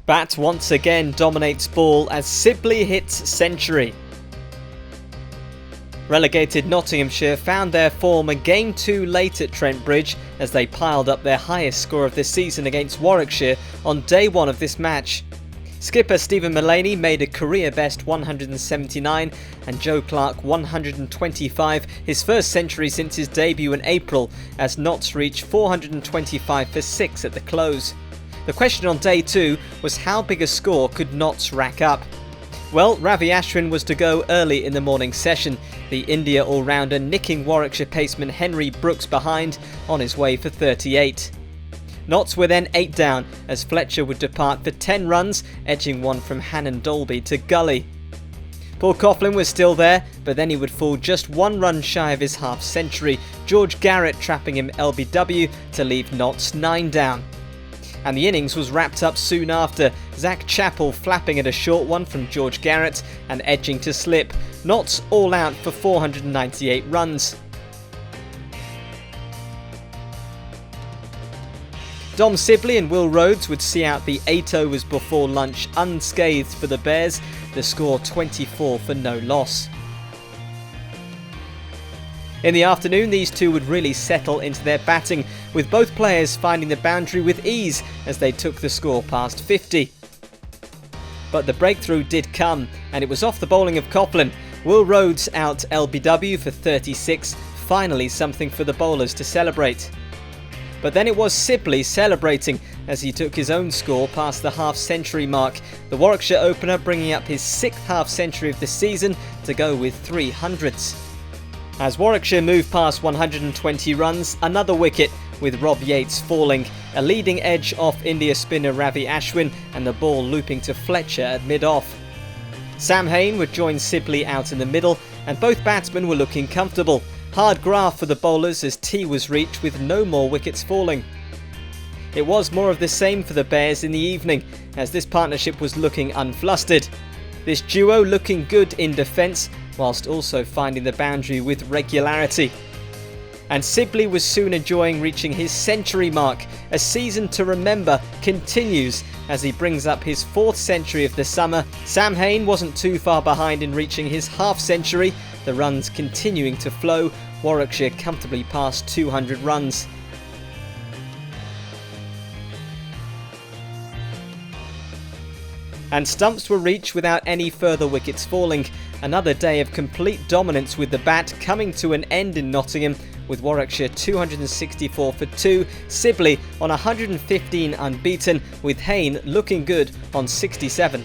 Bat once again dominates ball as Sibley hits century. Relegated Nottinghamshire found their form a game too late at Trent Bridge as they piled up their highest score of the season against Warwickshire on day one of this match. Skipper Stephen Mullaney made a career-best 179 and Joe Clark 125, his first century since his debut in April, as Notts reached 425 for 6 at the close. The question on day two was how big a score could Notts rack up? Well, Ravi Ashwin was to go early in the morning session, the India all-rounder nicking Warwickshire paceman Henry Brooks behind on his way for 38. Notts were then 8 down as Fletcher would depart for 10 runs, edging one from Hannon Dolby to Gully. Paul Coughlin was still there, but then he would fall just 1 run shy of his half-century, George Garrett trapping him LBW to leave Notts 9 down. And the innings was wrapped up soon after, Zach Chappell flapping at a short one from George Garrett and edging to slip, Notts all out for 498 runs. Dom Sibley and Will Rhodes would see out the 8 overs before lunch unscathed for the Bears, the score 24 for no loss. In the afternoon, these two would really settle into their batting, with both players finding the boundary with ease as they took the score past 50. But the breakthrough did come, and it was off the bowling of Coughlin. Will Rhodes out LBW for 36, finally something for the bowlers to celebrate. But then it was Sibley celebrating as he took his own score past the half-century mark, the Warwickshire opener bringing up his 6th half-century of the season to go with 300s. As Warwickshire moved past 120 runs, another wicket with Rob Yates falling, a leading edge off India spinner Ravi Ashwin and the ball looping to Fletcher at mid-off. Sam Hain would join Sibley out in the middle and both batsmen were looking comfortable. Hard graft for the bowlers as tea was reached with no more wickets falling. It was more of the same for the Bears in the evening as this partnership was looking unflustered. This duo looking good in defence whilst also finding the boundary with regularity. And Sibley was soon enjoying reaching his century mark. A season to remember continues as he brings up his 4th century of the summer. Sam Hain wasn't too far behind in reaching his half-century, the runs continuing to flow, Warwickshire comfortably past 200 runs. And stumps were reached without any further wickets falling. Another day of complete dominance with the bat coming to an end in Nottingham, with Warwickshire 264 for 2, Sibley on 115 unbeaten, with Hain looking good on 67.